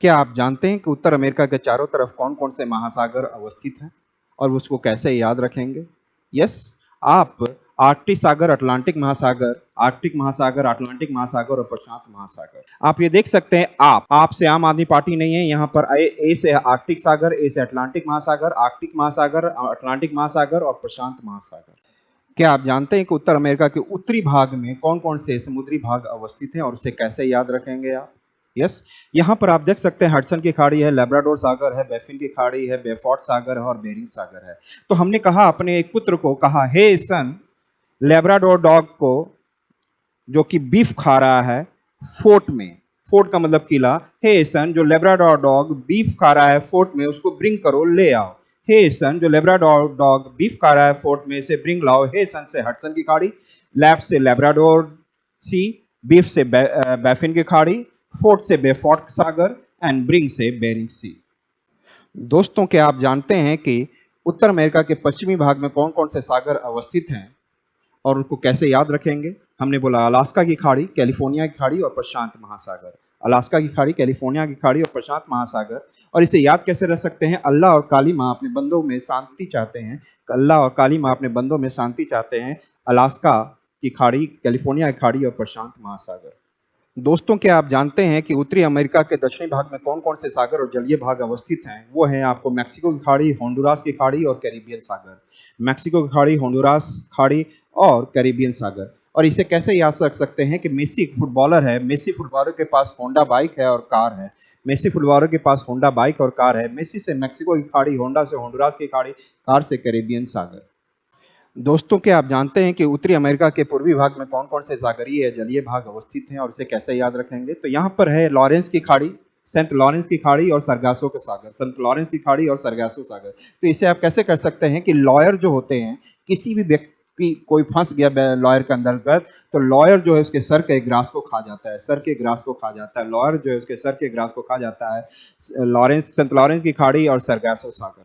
क्या आप जानते हैं कि उत्तर अमेरिका के चारों तरफ कौन-कौन से महासागर अवस्थित हैं और उसको कैसे याद रखेंगे? यस, आप आर्कटिक महासागर, अटलांटिक महासागर और प्रशांत महासागर। आप ये देख सकते हैं आप से आम आदमी पार्टी नहीं है, यहाँ पर ए से आर्कटिक सागर, ए से अटलांटिक महासागर, अटलांटिक महासागर और प्रशांत महासागर। क्या आप जानते हैं कि उत्तर अमेरिका के उत्तरी भाग में कौन-कौन से समुद्री भाग अवस्थित हैं और उसे कैसे याद रखेंगे आप? यस, यहाँ पर आप देख सकते हैं हडसन की खाड़ी है, लैब्राडोर सागर है, बैफिन की खाड़ी है, बेफोर्ट सागर है और बेरिंग सागर है। तो हमने कहा अपने एक पुत्र को कहा, हे सन, लैब्राडोर डॉग को जो कि बीफ खा रहा है फोर्ट में, फोर्ट का मतलब किला, हे सन जो लैब्राडोर डॉग बीफ खा रहा है फोर्ट में उसको ब्रिंग करो, ले आओ। हे सन जो लैब्राडोर डॉग बीफ खा रहा है फोर्ट में से ब्रिंग लाओ। हे सन से हडसन की खाड़ी, लैब से लैब्राडोर सी, बीफ से बैफिन की खाड़ी, फोर्ट से बेफोर्ट सागर एंड ब्रिंग से बेरिंग सी। दोस्तों, क्या आप जानते हैं कि उत्तर अमेरिका के पश्चिमी भाग में कौन कौन से सागर अवस्थित हैं और उनको कैसे याद रखेंगे? हमने बोला अलास्का की खाड़ी, कैलिफोर्निया की खाड़ी और प्रशांत महासागर। अलास्का की खाड़ी, कैलिफोर्निया की खाड़ी और प्रशांत महासागर। और इसे याद कैसे रख सकते हैं? अल्लाह और काली माँ अपने बंदों में शांति चाहते हैं। अल्लाह और काली माँ अपने बंदों में शांति चाहते हैं। अलास्का की खाड़ी, कैलिफोर्निया की खाड़ी और प्रशांत महासागर। दोस्तों, क्या आप जानते हैं कि उत्तरी अमेरिका के दक्षिणी भाग में कौन-कौन से सागर और जलीय भाग अवस्थित हैं? वो हैं आपको मैक्सिको की खाड़ी, होंडुरास की खाड़ी और कैरिबियन सागर। मैक्सिको की खाड़ी, होंडुरास खाड़ी और कैरिबियन सागर। और इसे कैसे याद रख सकते हैं कि मेसी एक फुटबॉलर है, मेसी फुटबॉलर के पास होंडा बाइक है और कार है। मेसी फुटबॉलर के पास होंडा बाइक और कार है। मेसी से मैक्सिको की खाड़ी, होंडा से होंडुरास की खाड़ी, कार से कैरिबियन सागर। दोस्तों, क्या आप जानते हैं कि उत्तरी अमेरिका के पूर्वी भाग में कौन-कौन से सागरीय या जलीय भाग अवस्थित हैं और इसे कैसे याद रखेंगे? तो यहाँ पर है लॉरेंस की खाड़ी, सेंट लॉरेंस की खाड़ी और सरगासो का सागर, सेंट लॉरेंस की खाड़ी और सरगासो सागर। तो इसे आप कैसे कर सकते हैं कि लॉयर जो होते हैं, किसी भी व्यक्ति कोई फंस गया लॉयर के अंतर्गत, तो लॉयर जो है उसके सर के ग्रास को खा जाता है, सर के ग्रास को खा जाता है। लॉयर जो है उसके सर के ग्रास को खा जाता है। लॉरेंस, सेंट लॉरेंस की खाड़ी और सरगासो सागर।